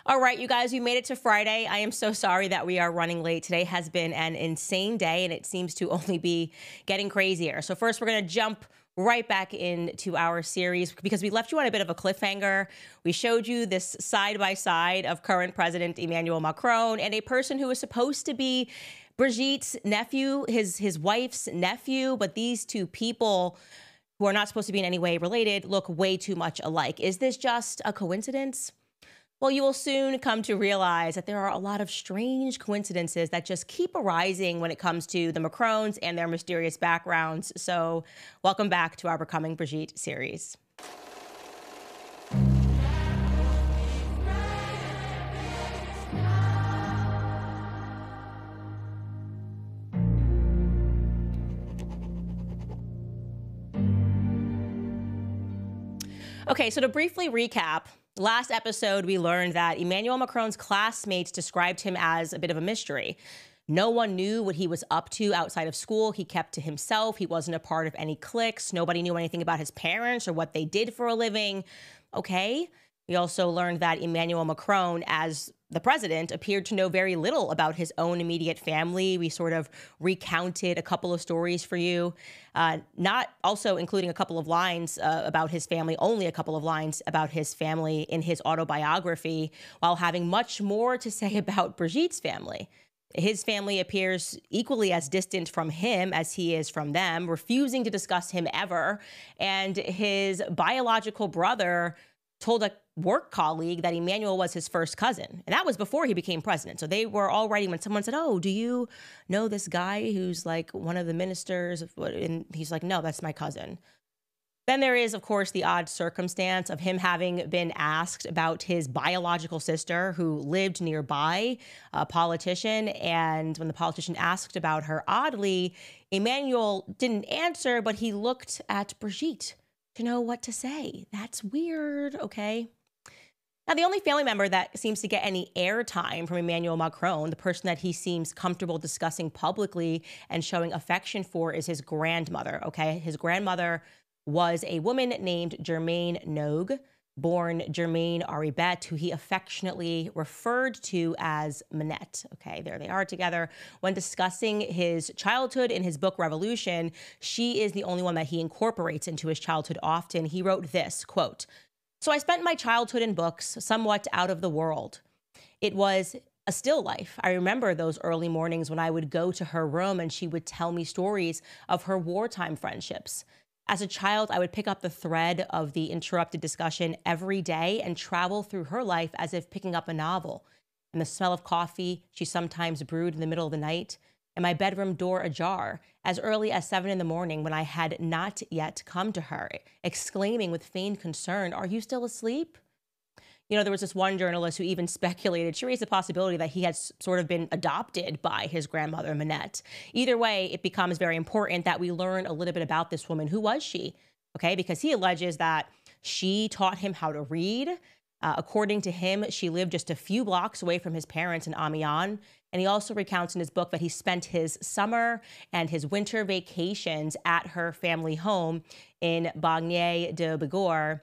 All right, you guys, we made it to Friday. I am so sorry that we are running late. Today has been an insane day, and it seems to only be getting crazier. So first, we're going to jump right back into our series because we left you on a bit of a cliffhanger. We showed you this side by side of current President Emmanuel Macron and a person who is supposed to be Brigitte's nephew, his wife's nephew, but these two people who are not supposed to be in any way related look way too much alike. Is this just a coincidence? Well, you will soon come to realize that there are a lot of strange coincidences that just keep arising when it comes to the Macrons and their mysterious backgrounds. So welcome back to our Becoming Brigitte series. Okay, so to briefly recap, last episode, we learned that Emmanuel Macron's classmates described him as a bit of a mystery. No one knew what he was up to outside of school. He kept to himself. He wasn't a part of any cliques. Nobody knew anything about his parents or what they did for a living. Okay. We also learned that Emmanuel Macron, as the president, appeared to know very little about his own immediate family. We sort of recounted a couple of stories for you, not also including a couple of lines about his family, only a couple of lines about his family in his autobiography, while having much more to say about Brigitte's family. His family appears equally as distant from him as he is from them, refusing to discuss him ever. And his biological brother told a work colleague that Emmanuel was his first cousin. And that was before he became president. So they were already, when someone said, "Oh, do you know this guy who's like one of the ministers?" And he's like, "No, that's my cousin." Then there is, of course, the odd circumstance of him having been asked about his biological sister who lived nearby, a politician. And when the politician asked about her, oddly, Emmanuel didn't answer, but he looked at Brigitte to know what to say. That's weird, okay? Now, the only family member that seems to get any airtime from Emmanuel Macron, the person that he seems comfortable discussing publicly and showing affection for, is his grandmother, okay? His grandmother was a woman named Germaine Nogue, born Germaine Aribet, who he affectionately referred to as Manette. Okay, there they are together. When discussing his childhood in his book Revolution, she is the only one that he incorporates into his childhood often. He wrote this, quote, "So I spent my childhood in books, somewhat out of the world. It was a still life. I remember those early mornings when I would go to her room and she would tell me stories of her wartime friendships. As a child, I would pick up the thread of the interrupted discussion every day and travel through her life as if picking up a novel. And the smell of coffee she sometimes brewed in the middle of the night, and my bedroom door ajar as early as 7 in the morning when I had not yet come to her, exclaiming with feigned concern, 'Are you still asleep?' You know, there was this one journalist who even speculated, she raised the possibility that he had sort of been adopted by his grandmother, Manette. Either way, it becomes very important that we learn a little bit about this woman. Who was she? Okay, because he alleges that she taught him how to read. According to him, she lived just a few blocks away from his parents in Amiens. And he also recounts in his book that he spent his summer and his winter vacations at her family home in Bagné de Bigorre.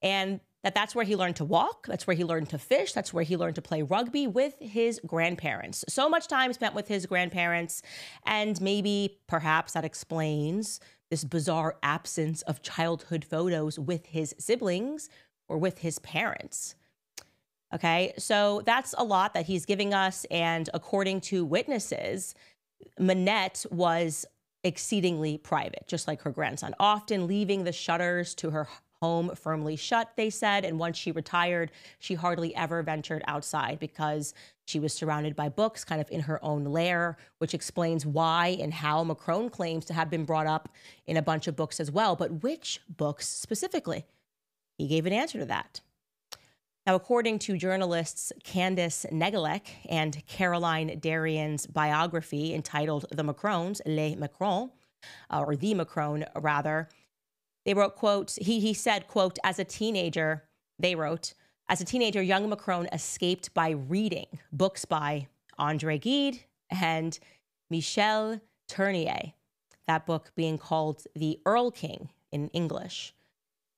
And that's where he learned to walk, that's where he learned to fish, that's where he learned to play rugby with his grandparents. So much time spent with his grandparents, and maybe, perhaps that explains this bizarre absence of childhood photos with his siblings or with his parents. Okay, so that's a lot that he's giving us, and according to witnesses, Manette was exceedingly private, just like her grandson, often leaving the shutters to her home firmly shut, they said, and once she retired, she hardly ever ventured outside because she was surrounded by books, kind of in her own lair, which explains why and how Macron claims to have been brought up in a bunch of books as well. But which books specifically? He gave an answer to that. Now, according to journalists Candice Negelec and Caroline Darian's biography entitled The Macrons, Les Macrons, or The Macron, rather, they wrote, quote, he said, quote, as a teenager, they wrote, as a teenager, young Macron escaped by reading books by André Gide and Michel Tournier, that book being called The Earl King in English.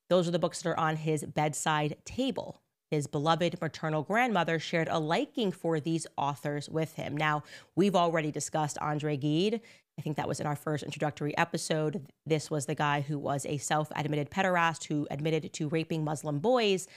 Those are the books that are on his bedside table. his beloved maternal grandmother, shared a liking for these authors with him. Now, we've already discussed Andre Gide. I think that was in our first introductory episode. This was the guy who was a self-admitted pederast who admitted to raping Muslim boys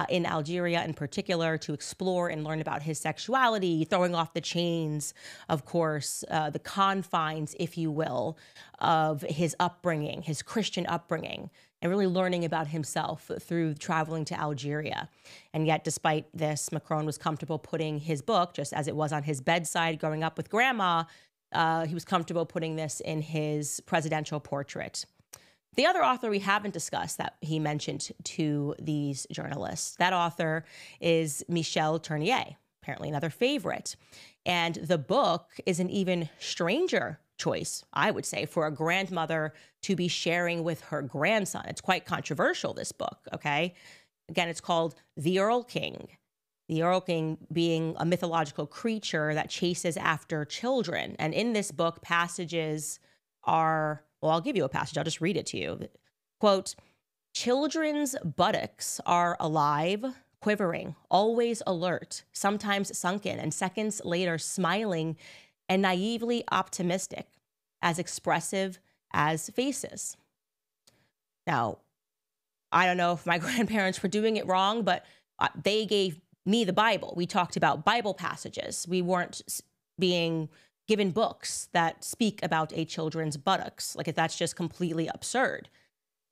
in Algeria in particular, to explore and learn about his sexuality, throwing off the chains, of course, the confines, if you will, of his upbringing, his Christian upbringing, and really learning about himself through traveling to Algeria. And yet, despite this, Macron was comfortable putting his book, just as it was on his bedside growing up with grandma, he was comfortable putting this in his presidential portrait. The other author we haven't discussed that he mentioned to these journalists, that author is Michel Tournier, apparently another favorite. And the book is an even stranger choice, I would say, for a grandmother to be sharing with her grandson. It's quite controversial, this book, okay? Again, it's called The Earl King. The Earl King being a mythological creature that chases after children. And in this book, passages are, well, I'll give you a passage. I'll just read it to you. Quote, "Children's buttocks are alive, quivering, always alert, sometimes sunken, and seconds later smiling and naively optimistic, as expressive as faces." Now, I don't know if my grandparents were doing it wrong, but they gave me the Bible. We talked about Bible passages. We weren't being given books that speak about a children's buttocks. Like, that's just completely absurd.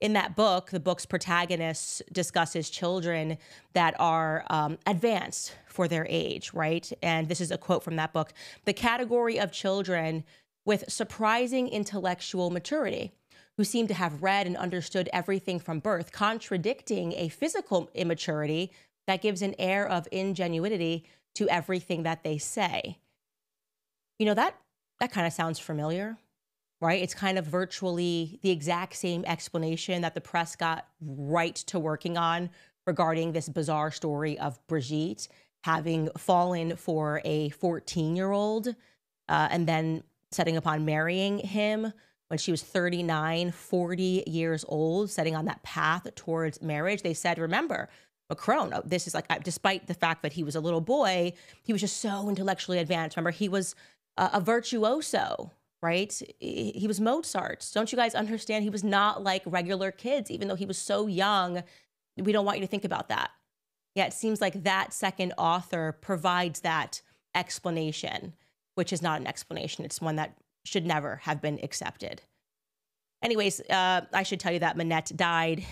In that book, the book's protagonist discusses children that are advanced for their age, right? And this is a quote from that book: "The category of children with surprising intellectual maturity, who seem to have read and understood everything from birth, contradicting a physical immaturity that gives an air of ingenuity to everything that they say." You know, that kind of sounds familiar, right? It's kind of virtually the exact same explanation that the press got right to working on regarding this bizarre story of Brigitte having fallen for a 14-year-old and then setting upon marrying him when she was 39, 40 years old, setting on that path towards marriage. They said, remember, Macron, this is like, despite the fact that he was a little boy, he was just so intellectually advanced. Remember, he was a virtuoso, right? He was Mozart. Don't you guys understand? He was not like regular kids, even though he was so young. We don't want you to think about that. Yeah, it seems like that second author provides that explanation, which is not an explanation. It's one that should never have been accepted. Anyways, I should tell you that Manette died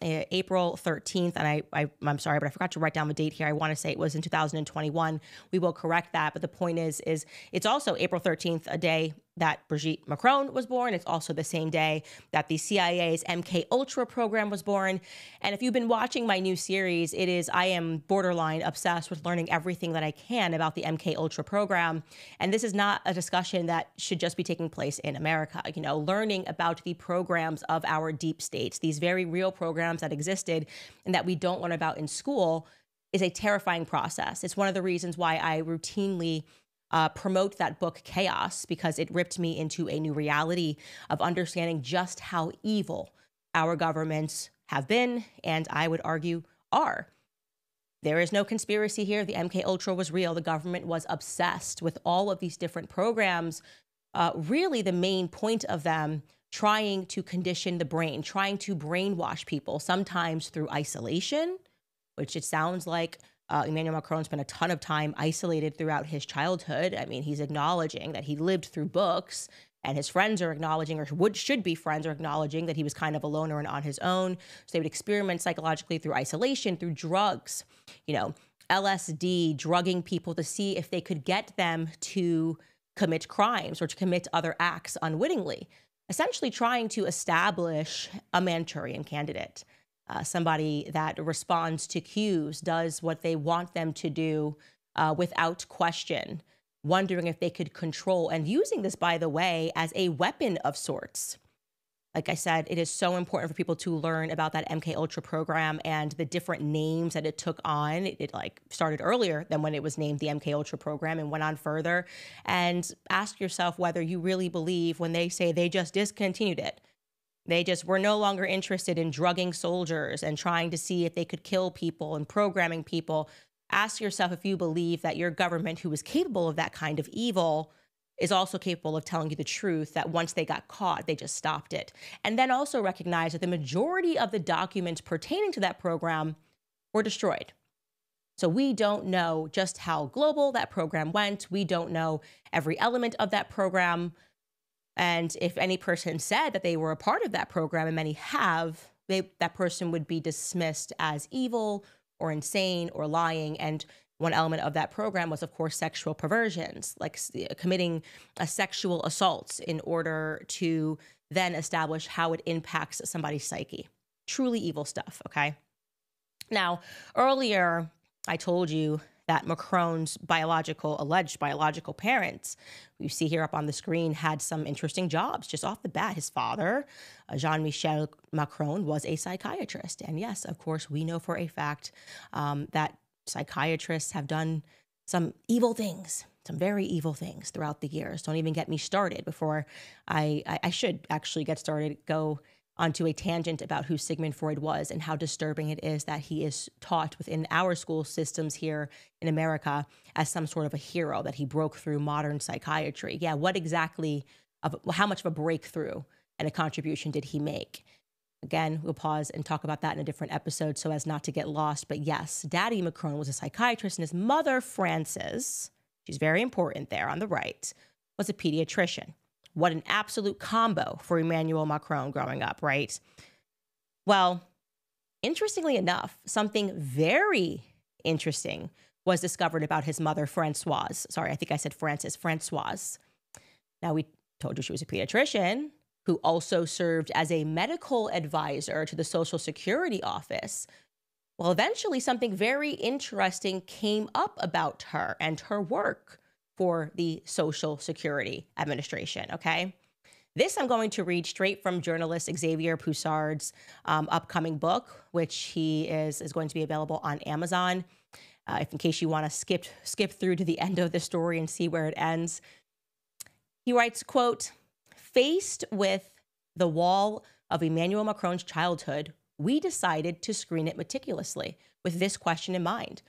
April 13th, and I'm sorry, but I forgot to write down the date here. I want to say it was in 2021. We will correct that, but the point is it's also April 13th, a day that Brigitte Macron was born. It's also the same day that the CIA's MK Ultra program was born. And if you've been watching my new series, I am borderline obsessed with learning everything that I can about the MK Ultra program. And this is not a discussion that should just be taking place in America. You know, learning about the programs of our deep states, these very real programs that existed and that we don't learn about in school, is a terrifying process. It's one of the reasons why I routinely promote that book, Chaos, because it ripped me into a new reality of understanding just how evil our governments have been, and I would argue are. There is no conspiracy here. The MK Ultra was real. The government was obsessed with all of these different programs. Really, the main point of them trying to condition the brain, trying to brainwash people, sometimes through isolation, which it sounds like Emmanuel Macron spent a ton of time isolated throughout his childhood. I mean, he's acknowledging that he lived through books, and his friends are acknowledging, or should be friends, are acknowledging that he was kind of a loner and on his own. So they would experiment psychologically through isolation, through drugs, you know, LSD, drugging people to see if they could get them to commit crimes or to commit other acts unwittingly, essentially trying to establish a Manchurian candidate. Somebody that responds to cues, does what they want them to do without question, wondering if they could control, and using this, by the way, as a weapon of sorts. Like I said, it is so important for people to learn about that MK Ultra program and the different names that it took on. It like started earlier than when it was named the MK Ultra program and went on further. And ask yourself whether you really believe when they say they just discontinued it. They just were no longer interested in drugging soldiers and trying to see if they could kill people and programming people. Ask yourself if you believe that your government, who is capable of that kind of evil, is also capable of telling you the truth, that once they got caught, they just stopped it. And then also recognize that the majority of the documents pertaining to that program were destroyed. So we don't know just how global that program went. We don't know every element of that program. And if any person said that they were a part of that program, and many have, that person would be dismissed as evil or insane or lying. And one element of that program was, of course, sexual perversions, like committing a sexual assault in order to then establish how it impacts somebody's psyche. Truly evil stuff, okay? Now, earlier, I told you that Macron's alleged biological parents, you see here up on the screen, had some interesting jobs just off the bat. His father, Jean-Michel Macron, was a psychiatrist. And yes, of course, we know for a fact that psychiatrists have done some evil things, some very evil things throughout the years. Don't even get me started before I should actually get started, go onto a tangent about who Sigmund Freud was and how disturbing it is that he is taught within our school systems here in America as some sort of a hero, that he broke through modern psychiatry. Yeah, how much of a breakthrough and a contribution did he make? Again, we'll pause and talk about that in a different episode so as not to get lost. But yes, Daddy Macron was a psychiatrist, and his mother, Frances, she's very important there on the right, was a pediatrician. What an absolute combo for Emmanuel Macron growing up, right? Well, interestingly enough, something very interesting was discovered about his mother, Francoise. Sorry, I think I said Frances, Francoise. Now, we told you she was a pediatrician who also served as a medical advisor to the Social Security office. Well, eventually something very interesting came up about her and her work for the Social Security Administration, okay? This I'm going to read straight from journalist Xavier Poussard's upcoming book, which he is going to be available on Amazon. If in case you want to skip through to the end of the story and see where it ends. He writes, quote, "Faced with the wall of Emmanuel Macron's childhood, we decided to screen it meticulously with this question in mind.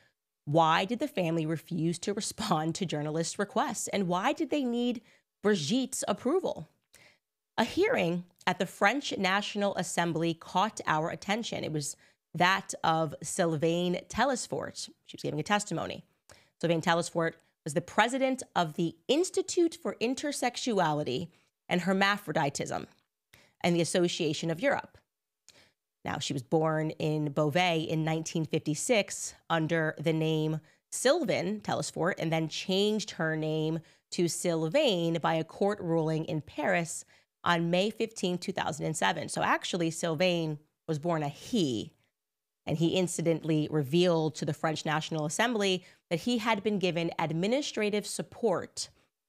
Why did the family refuse to respond to journalists' requests? And why did they need Brigitte's approval? A hearing at the French National Assembly caught our attention. It was that of Sylvain Telesfort. She was giving a testimony. Sylvain Telesfort was the president of the Institute for Intersexuality and Hermaphroditism and the Association of Europe. Now, she was born in Beauvais in 1956 under the name Sylvain Telesfort, and then changed her name to Sylvain by a court ruling in Paris on May 15, 2007. So actually, Sylvain was born a he, and he incidentally revealed to the French National Assembly that he had been given administrative support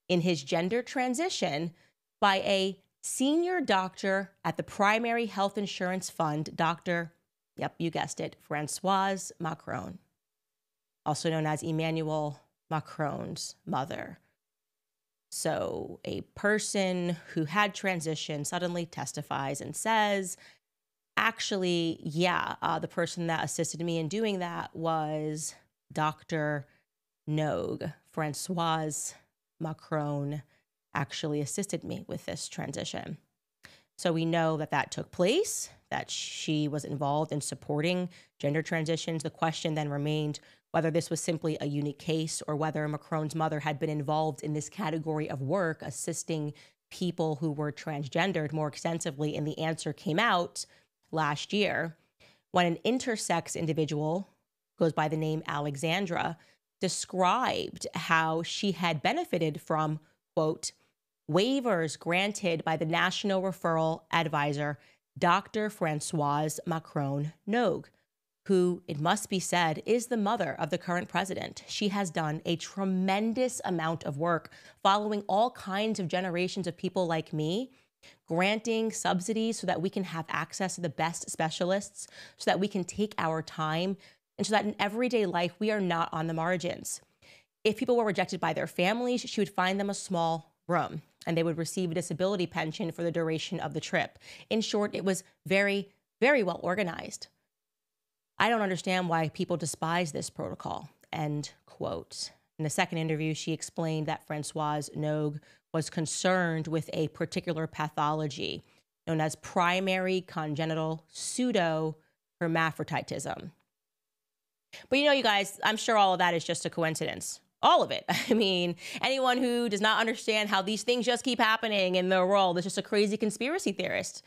in his gender transition by a senior doctor at the Primary Health Insurance Fund, Dr. Yep, you guessed it, Francoise Macron, also known as Emmanuel Macron's mother. So a person who had transitioned suddenly testifies and says, actually, yeah, the person that assisted me in doing that was Dr. Nogue. Francoise Macron actually assisted me with this transition. So we know that that took place, that she was involved in supporting gender transitions. The question then remained whether this was simply a unique case or whether Macron's mother had been involved in this category of work, assisting people who were transgendered more extensively. And the answer came out last year when an intersex individual, goes by the name Alexandra, described how she had benefited from, quote, waivers granted by the National Referral Advisor, Dr. Francoise Macron Nogue, who, it must be said, is the mother of the current president. She has done a tremendous amount of work following all kinds of generations of people like me, granting subsidies so that we can have access to the best specialists, so that we can take our time, and so that in everyday life, we are not on the margins. If people were rejected by their families, she would find them a small room, and they would receive a disability pension for the duration of the trip. In short, it was very, very well organized. I don't understand why people despise this protocol, end quote. In the second interview, she explained that Françoise Nogue was concerned with a particular pathology known as primary congenital pseudo-hermaphroditism. But you guys, I'm sure all of that is just a coincidence. All of it. I mean, anyone who does not understand how these things just keep happening in the world is just a crazy conspiracy theorist,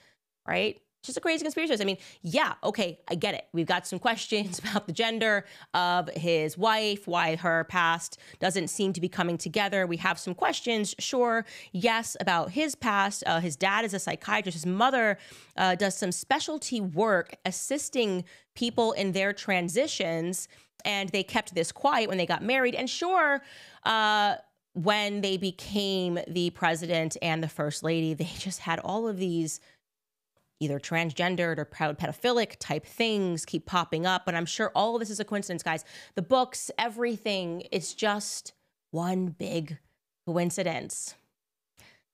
right? Just a crazy conspiracy theorist. I mean, yeah, okay, I get it. We've got some questions about the gender of his wife, why her past doesn't seem to be coming together. We have some questions, sure, yes, about his past. His dad is a psychiatrist. His mother does some specialty work assisting people in their transitions, and they kept this quiet when they got married. And sure, when they became the president and the first lady, they just had all of these either transgendered or proud pedophilic type things keep popping up. And I'm sure all of this is a coincidence, guys. The books, everything, it's just one big coincidence.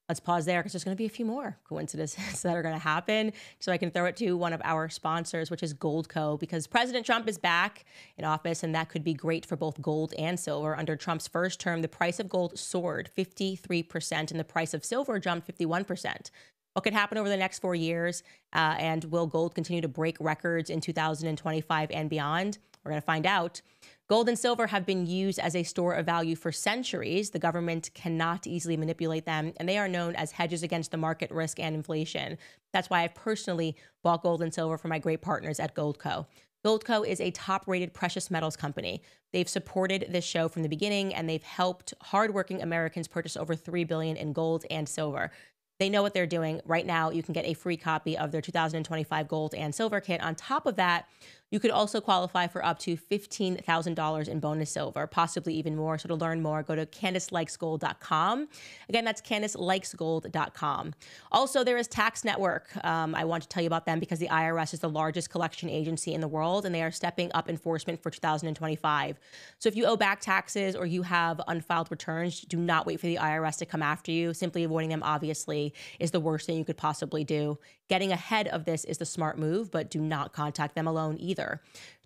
Let's pause there because there's going to be a few more coincidences that are going to happen. So I can throw it to one of our sponsors, which is GoldCo, because President Trump is back in office, and that could be great for both gold and silver. Under Trump's first term, the price of gold soared 53% and the price of silver jumped 51%. What could happen over the next 4 years? And will gold continue to break records in 2025 and beyond? We're going to find out. Gold and silver have been used as a store of value for centuries. The government cannot easily manipulate them, and they are known as hedges against the market risk and inflation. That's why I've personally bought gold and silver from my great partners at GoldCo. GoldCo is a top-rated precious metals company. They've supported this show from the beginning, and they've helped hardworking Americans purchase over $3 billion in gold and silver. They know what they're doing. Right now, you can get a free copy of their 2025 gold and silver kit. On top of that, you could also qualify for up to $15,000 in bonus silver, possibly even more. So to learn more, go to CandiceLikesGold.com. Again, that's CandiceLikesGold.com. Also, there is Tax Network. I want to tell you about them because the IRS is the largest collection agency in the world, and they are stepping up enforcement for 2025. So if you owe back taxes or you have unfiled returns, do not wait for the IRS to come after you. Simply avoiding them, obviously, is the worst thing you could possibly do. Getting ahead of this is the smart move, but do not contact them alone either.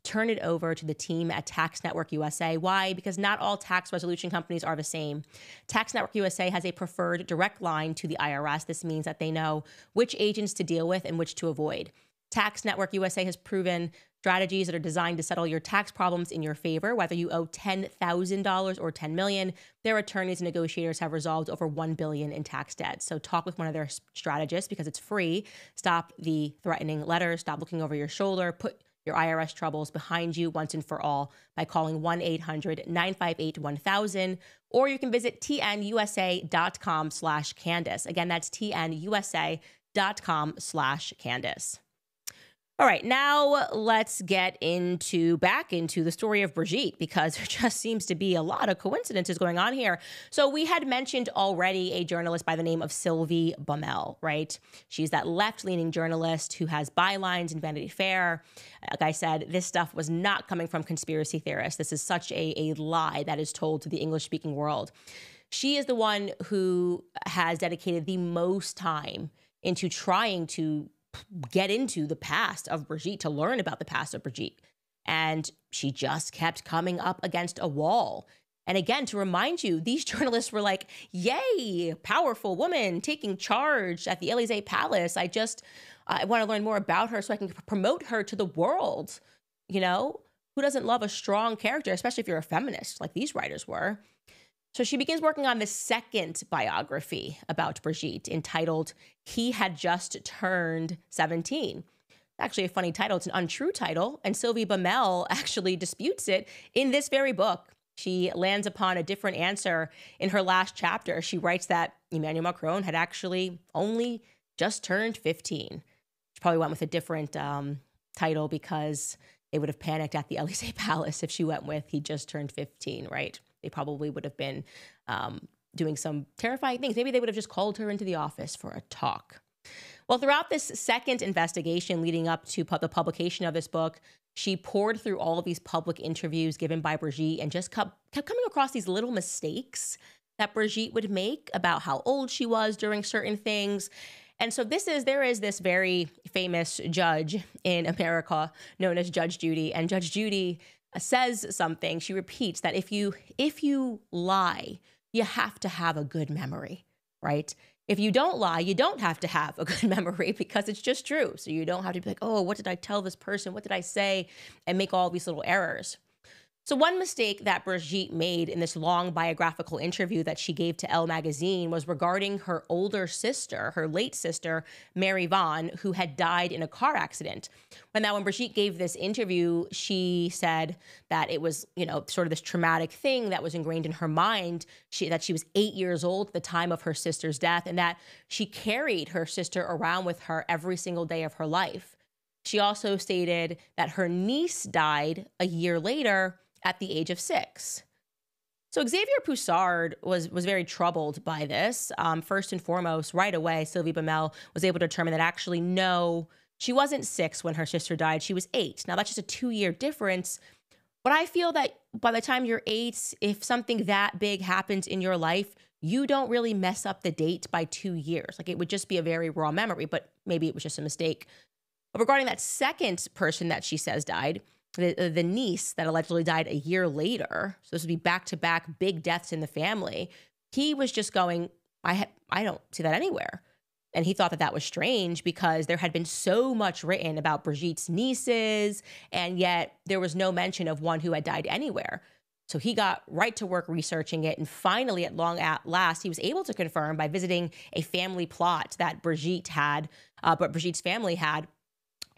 Turn it over to the team at Tax Network USA. Why? Because not all tax resolution companies are the same. Tax Network USA has a preferred direct line to the IRS. This means that they know which agents to deal with and which to avoid. Tax Network USA has proven strategies that are designed to settle your tax problems in your favor, whether you owe $10,000 or $10 million. Their attorneys and negotiators have resolved over $1 billion in tax debt. So talk with one of their strategists because it's free. Stop the threatening letters. Stop looking over your shoulder. Put your IRS troubles behind you once and for all by calling 1-800-958-1000, or you can visit tnusa.com/Candice. Again, that's tnusa.com/Candice. All right, now let's get back into the story of Brigitte, because there just seems to be a lot of coincidences going on here. So we had mentioned already a journalist by the name of Sylvie Baumel, right? She's that left-leaning journalist who has bylines in Vanity Fair. Like I said, this stuff was not coming from conspiracy theorists. This is such a lie that is told to the English-speaking world. She is the one who has dedicated the most time into trying to get into the past of Brigitte, to learn about the past of Brigitte. And she just kept coming up against a wall. And again, to remind you, these journalists were like, yay, powerful woman taking charge at the Élysée Palace. I want to learn more about her so I can promote her to the world. You know, who doesn't love a strong character, especially if you're a feminist like these writers were? So she begins working on the second biography about Brigitte, entitled He Had Just Turned 17. Actually a funny title. It's an untrue title, and Sylvie Baumel actually disputes it in this very book. She lands upon a different answer in her last chapter. She writes that Emmanuel Macron had actually only just turned 15. She probably went with a different title because they would have panicked at the Élysée Palace if she went with he just turned 15, right? They probably would have been doing some terrifying things. Maybe they would have just called her into the office for a talk. Well, throughout this second investigation leading up to the publication of this book, she poured through all of these public interviews given by Brigitte and just kept coming across these little mistakes that Brigitte would make about how old she was during certain things. And so there is this very famous judge in America known as Judge Judy, and Judge Judy says something. She repeats that if you lie, you have to have a good memory, right? If you don't lie, you don't have to have a good memory because it's just true. So you don't have to be like, oh, what did I tell this person? What did I say? And make all these little errors. So one mistake that Brigitte made in this long biographical interview that she gave to Elle magazine was regarding her older sister, her late sister, Mary Vaughn, who had died in a car accident. And now when Brigitte gave this interview, she said that it was, sort of this traumatic thing that was ingrained in her mind, that she was 8 years old at the time of her sister's death, and that she carried her sister around with her every single day of her life. She also stated that her niece died a year later at the age of 6. So Xavier Poussard was very troubled by this. First and foremost, right away, Sylvie Bamel was able to determine that actually, no, she wasn't 6 when her sister died. She was 8. Now, that's just a 2-year difference. But I feel that by the time you're 8, if something that big happens in your life, you don't really mess up the date by 2 years. Like, it would just be a very raw memory, but maybe it was just a mistake. But regarding that second person that she says died, the niece that allegedly died a year later, so this would be back-to-back big deaths in the family, he was just going, I don't see that anywhere. And he thought that that was strange because there had been so much written about Brigitte's nieces, and yet there was no mention of one who had died anywhere. So he got right to work researching it, and finally, at long last, he was able to confirm by visiting a family plot that Brigitte's family had,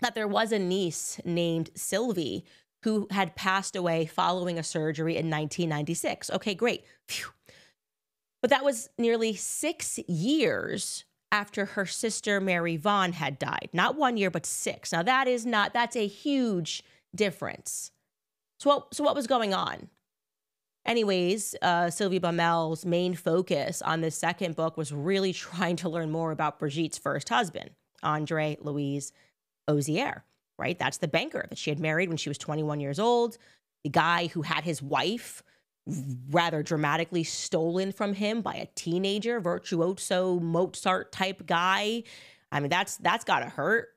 that there was a niece named Sylvie who had passed away following a surgery in 1996. Okay, great. Phew. But that was nearly 6 years after her sister Mary Vaughn had died. Not 1 year, but 6. Now that's a huge difference. So what was going on? Anyways, Sylvie Bamel's main focus on this second book was really trying to learn more about Brigitte's first husband, Andre Louis Ozier, right? That's the banker that she had married when she was 21 years old, the guy who had his wife rather dramatically stolen from him by a teenager, virtuoso Mozart type guy. I mean, that's gotta hurt.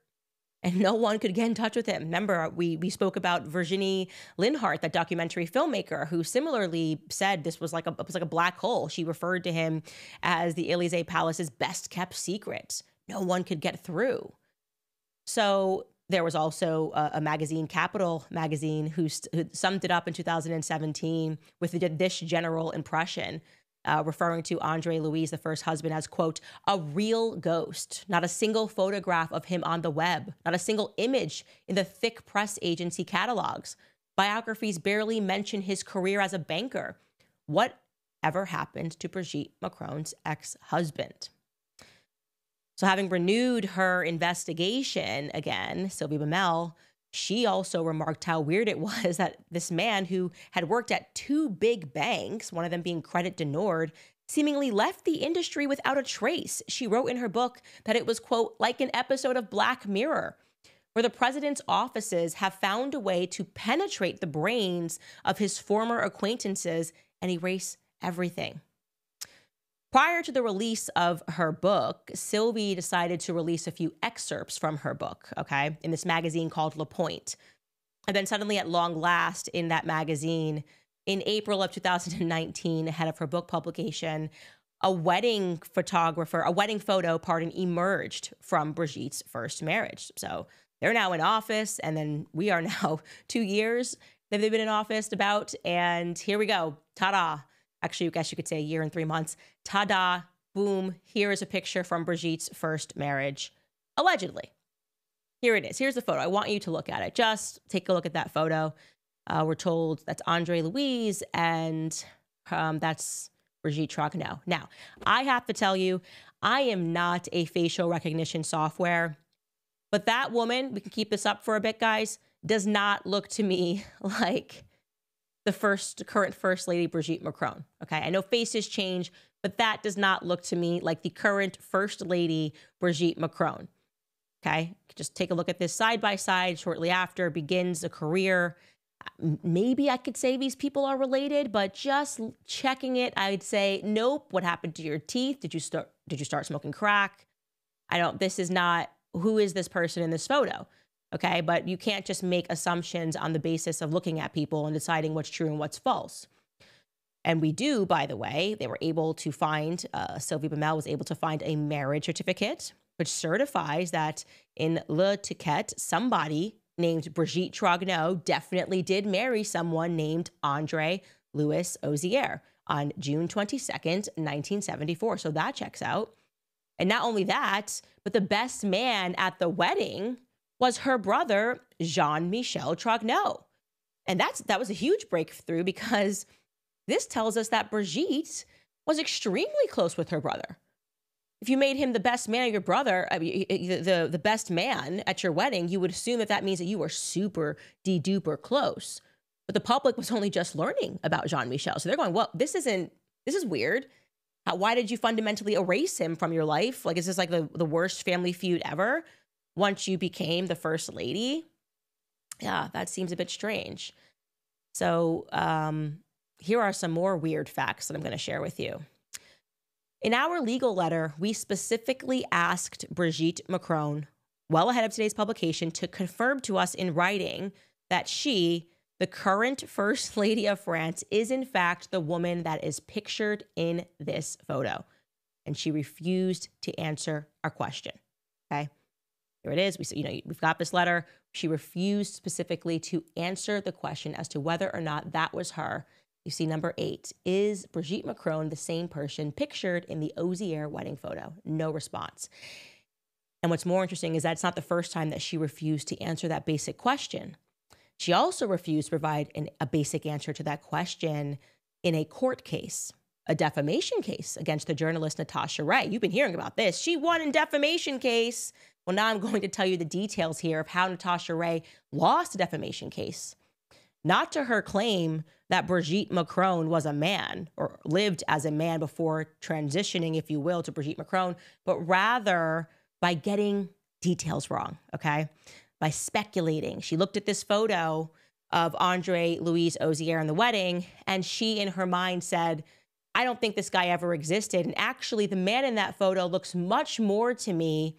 And no one could get in touch with him. Remember, we spoke about Virginie Linhart, that documentary filmmaker, who similarly said this was like a black hole. She referred to him as the Elysee Palace's best kept secret. No one could get through. So there was also a magazine, Capital magazine, who summed it up in 2017 with this general impression, referring to Andre Louis, the first husband, as, quote, a real ghost. Not a single photograph of him on the web. Not a single image in the thick press agency catalogs. Biographies barely mention his career as a banker. What ever happened to Brigitte Macron's ex-husband? So having renewed her investigation again, Sylvie Bamel, she also remarked how weird it was that this man who had worked at 2 big banks, one of them being Credit du Nord, seemingly left the industry without a trace. She wrote in her book that it was, quote, like an episode of Black Mirror, where the president's offices have found a way to penetrate the brains of his former acquaintances and erase everything. Prior to the release of her book, Sylvie decided to release a few excerpts from her book, okay, in this magazine called Le Point. And then suddenly, at long last, in that magazine, in April of 2019, ahead of her book publication, a wedding photo, emerged from Brigitte's first marriage. So they're now in office, and then we are now 2 years that they've been in office about, and here we go, ta-da. Actually, I guess you could say a year and 3 months. Ta-da, boom, here is a picture from Brigitte's first marriage, allegedly. Here it is. Here's the photo. I want you to look at it. Just take a look at that photo. We're told that's Andre Louis, and that's Brigitte Trogneux. Now, I have to tell you, I am not a facial recognition software, but that woman, we can keep this up for a bit, guys, does not look to me like the current First Lady Brigitte Macron. Okay, I know faces change, but that does not look to me like the current First Lady Brigitte Macron. Okay, just take a look at this side by side. Shortly after, begins a career Maybe I could say these people are related, but just checking it, I'd say, nope. What happened to your teeth? Did you start smoking crack? This is not, who is this person in this photo? Okay. But you can't just make assumptions on the basis of looking at people and deciding what's true and what's false. And we do, by the way, they were able to find, Sylvie Bamel was able to find a marriage certificate, which certifies that in Le Ticket, somebody named Brigitte Trogneau definitely did marry someone named Andre Louis Ozier on June 22nd, 1974. So that checks out. And not only that, but the best man at the wedding was her brother, Jean-Michel Trogneau. And that was a huge breakthrough, because this tells us that Brigitte was extremely close with her brother. If you made him the best man of your brother, the best man at your wedding, you would assume that means that you were super de-duper close. But the public was only just learning about Jean-Michel. So they're going, well, this is weird. Why did you fundamentally erase him from your life? Like, is this like the worst family feud ever once you became the first lady? Yeah, that seems a bit strange. So here are some more weird facts that I'm going to share with you. In our legal letter, we specifically asked Brigitte Macron, well ahead of today's publication, to confirm to us in writing that she, the current First Lady of France, is in fact the woman that is pictured in this photo. And she refused to answer our question. Okay, here it is. We've got this letter. She refused specifically to answer the question as to whether or not that was her. You see number 8, is Brigitte Macron the same person pictured in the Ozier wedding photo? No response. And what's more interesting is that it's not the first time that she refused to answer that basic question. She also refused to provide a basic answer to that question in a court case, a defamation case against the journalist Natasha Ray. You've been hearing about this. She won in defamation case. Well, now I'm going to tell you the details here of how Natasha Ray lost a defamation case. Not to her claim that Brigitte Macron was a man or lived as a man before transitioning, if you will, to Brigitte Macron, but rather by getting details wrong, okay? By speculating. She looked at this photo of Andre Louis Ozier in the wedding, and she, in her mind, said, I don't think this guy ever existed. And actually, the man in that photo looks much more to me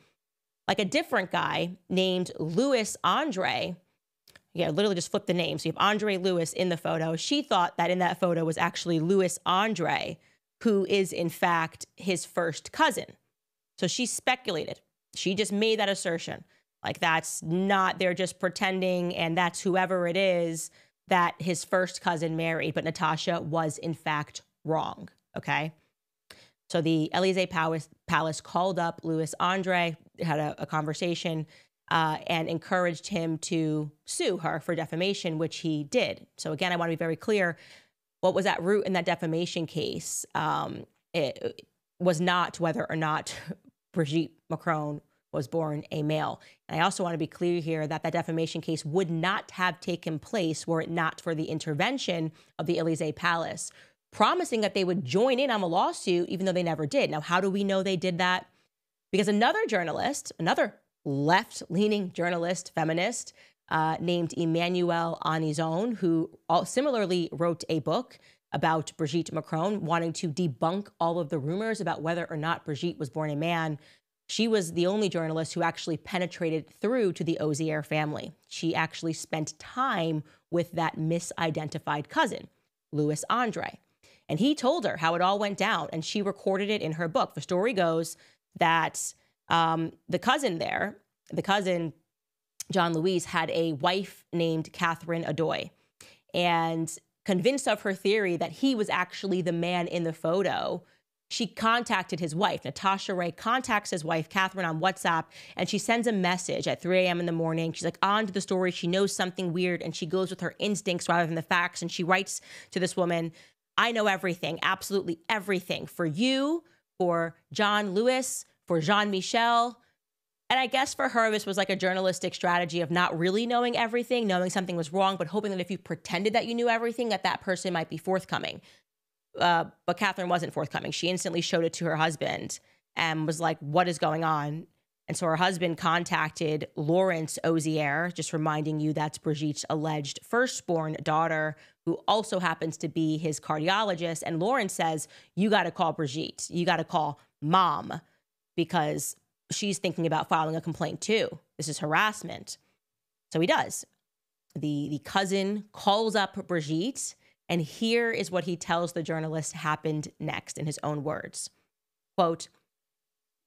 like a different guy named Louis Andre. Yeah, literally just flip the name. So you have Andre Louis in the photo. She thought that in that photo was actually Louis Andre, who is in fact his first cousin. So she speculated. She just made that assertion. Like, that's not, they're just pretending, and that's whoever it is that his first cousin married. But Natasha was in fact wrong, okay? So the Élysée Palace called up Louis Andre, had a conversation, and encouraged him to sue her for defamation, which he did. So again, I want to be very clear. What was at root in that defamation case? It was not whether or not Brigitte Macron was born a male. And I also want to be clear here that that defamation case would not have taken place were it not for the intervention of the Élysée Palace, promising that they would join in on the lawsuit, even though they never did. Now, how do we know they did that? Because another journalist, another left-leaning journalist, feminist, named Emmanuel Macron, who similarly wrote a book about Brigitte Macron, wanting to debunk all of the rumors about whether or not Brigitte was born a man. She was the only journalist who actually penetrated through to the Ozier family. She actually spent time with that misidentified cousin, Louis Andre. And he told her how it all went down, and she recorded it in her book. The story goes that the cousin, John Louis, had a wife named Catherine Adoy, and convinced of her theory that he was actually the man in the photo, she contacted his wife. Natasha Ray contacts his wife, Catherine, on WhatsApp, and she sends a message at 3 a.m. in the morning. She's like, on to the story. She knows something weird, and she goes with her instincts rather than the facts, and she writes to this woman, I know everything, absolutely everything, for you, for John Louis, for Jean-Michel. And I guess for her, this was like a journalistic strategy of not really knowing everything, knowing something was wrong, but hoping that if you pretended that you knew everything, that person might be forthcoming. But Catherine wasn't forthcoming. She instantly showed it to her husband and was like, what is going on? And so her husband contacted Lawrence Ozier, just reminding you that's Brigitte's alleged firstborn daughter, who also happens to be his cardiologist. And Lawrence says, you got to call Brigitte. You got to call mom, because she's thinking about filing a complaint too. This is harassment. So he does. The cousin calls up Brigitte, and here is what he tells the journalist happened next in his own words. Quote,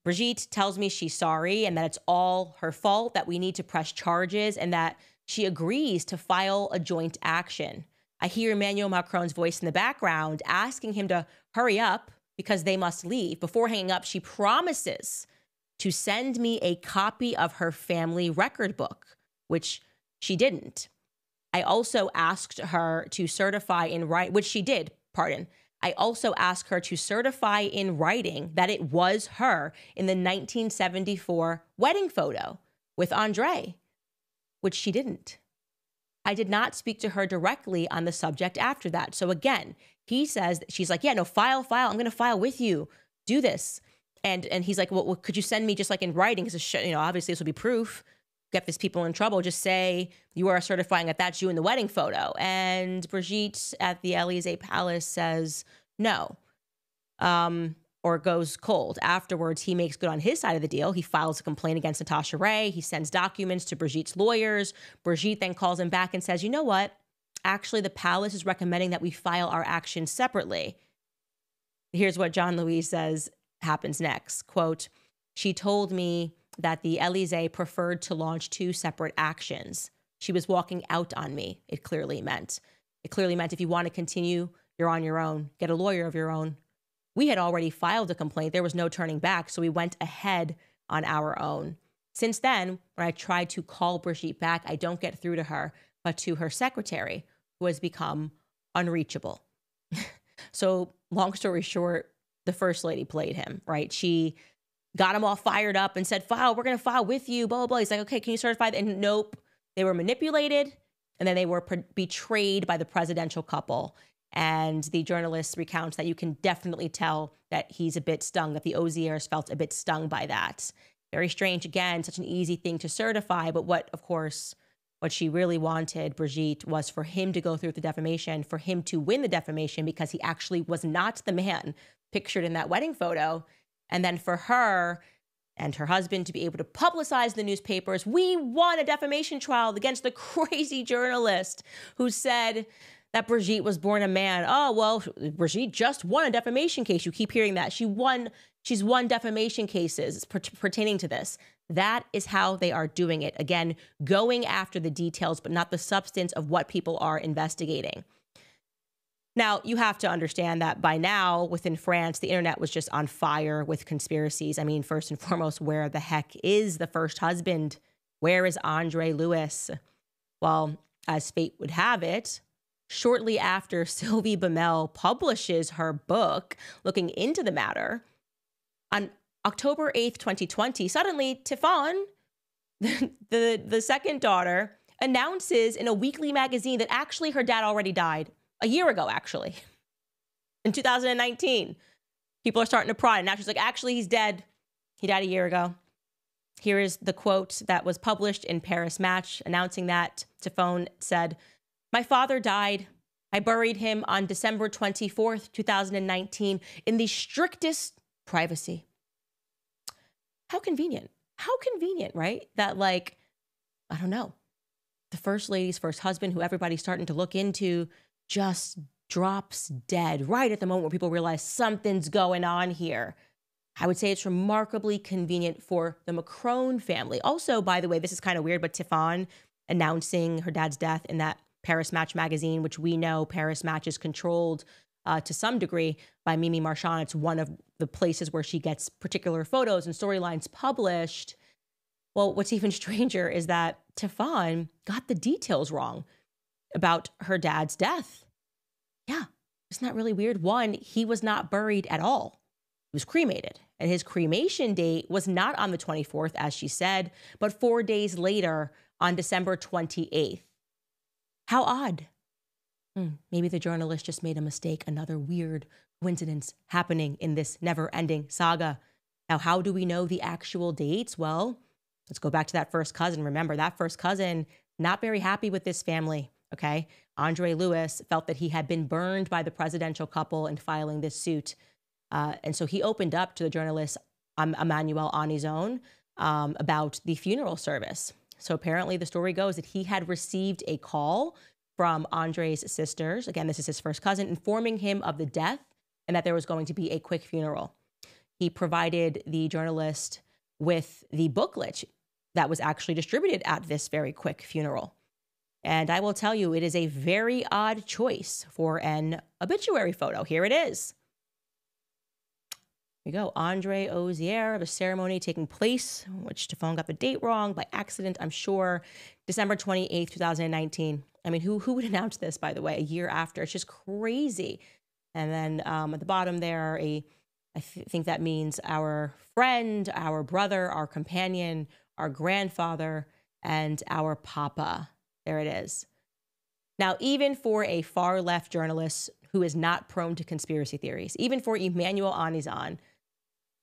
Brigitte tells me she's sorry and that it's all her fault, that we need to press charges, and that she agrees to file a joint action. I hear Emmanuel Macron's voice in the background asking him to hurry up because they must leave. Before hanging up, she promises to send me a copy of her family record book, which she didn't. I also asked her to certify in writing, which she did, pardon. I also asked her to certify in writing that it was her in the 1974 wedding photo with Andre, which she didn't. I did not speak to her directly on the subject after that. So again, he says that she's like, yeah, no, file. I'm going to file with you. Do this. And he's like, well, could you send me just like in writing? Because, obviously this will be proof. Get these people in trouble. Just say you are certifying that that's you in the wedding photo. And Brigitte at the Élysée Palace says no, or goes cold. Afterwards, he makes good on his side of the deal. He files a complaint against Natasha Ray. He sends documents to Brigitte's lawyers. Brigitte then calls him back and says, you know what? Actually, the palace is recommending that we file our action separately. Here's what John Louis says happens next. Quote, she told me that the Élysée preferred to launch two separate actions. She was walking out on me, it clearly meant. It clearly meant if you want to continue, you're on your own. Get a lawyer of your own. We had already filed a complaint. There was no turning back, so we went ahead on our own. Since then, when I tried to call Brigitte back, I don't get through to her, but to her secretary, who has become unreachable. So long story short, the First Lady played him, right? She got him all fired up and said, file, we're going to file with you, blah, blah, blah. He's like, okay, can you certify that? And nope, they were manipulated, and then they were betrayed by the presidential couple. And the journalist recounts that you can definitely tell that he's a bit stung, that the Oziers felt a bit stung by that. Very strange, again, such an easy thing to certify. But what she really wanted, Brigitte, was for him to go through the defamation, for him to win the defamation, because he actually was not the man pictured in that wedding photo. And then for her and her husband to be able to publicize the newspapers, we won a defamation trial against the crazy journalist who said that Brigitte was born a man. Oh, well, Brigitte just won a defamation case. You keep hearing that. She's won defamation cases pertaining to this. That is how they are doing it. Again, going after the details, but not the substance of what people are investigating. Now, you have to understand that by now, within France, the internet was just on fire with conspiracies. I mean, first and foremost, where the heck is the first husband? Where is Andre Louis? Well, as fate would have it, shortly after Sylvie Bemel publishes her book looking into the matter, on October 8th, 2020, suddenly Tiffany, the second daughter, announces in a weekly magazine that actually her dad already died. A year ago, actually, in 2019. People are starting to pry. And now she's like, actually, he's dead. He died a year ago. Here is the quote that was published in Paris Match announcing that. Tiffany said, my father died. I buried him on December 24th, 2019 in the strictest privacy. How convenient. How convenient, right? That, like, I don't know, the First Lady's first husband, who everybody's starting to look into, just drops dead right at the moment where people realize something's going on here. I would say it's remarkably convenient for the Macron family. Also, by the way, this is kind of weird, but Tiffany announcing her dad's death in that Paris Match magazine, which we know Paris Match is controlled to some degree by Mimi Marchand. It's one of the places where she gets particular photos and storylines published. Well, what's even stranger is that Tiffany got the details wrong about her dad's death. Yeah, isn't that really weird? One, he was not buried at all. He was cremated, and his cremation date was not on the 24th, as she said, but 4 days later on December 28th. How odd. Maybe the journalist just made a mistake. Another weird coincidence happening in this never-ending saga. Now, how do we know the actual dates? Well, let's go back to that first cousin. Remember, that first cousin, not very happy with this family, okay? Andre Lewis felt that he had been burned by the presidential couple in filing this suit. And so he opened up to the journalist Emmanuel on his own about the funeral service. So apparently the story goes that he had received a call from Andre's sisters. Again, this is his first cousin, informing him of the death and that there was going to be a quick funeral. He provided the journalist with the booklet that was actually distributed at this very quick funeral. And I will tell you, it is a very odd choice for an obituary photo. Here it is. Here we go. Andre Ozier of a ceremony taking place, which Stephane got the date wrong by accident, I'm sure, December 28th, 2019. I mean, who would announce this, by the way, a year after? It's just crazy. And then at the bottom there, I think that means our friend, our brother, our companion, our grandfather, and our papa. There it is. Now, even for a far-left journalist who is not prone to conspiracy theories, even for Emmanuel Anizan,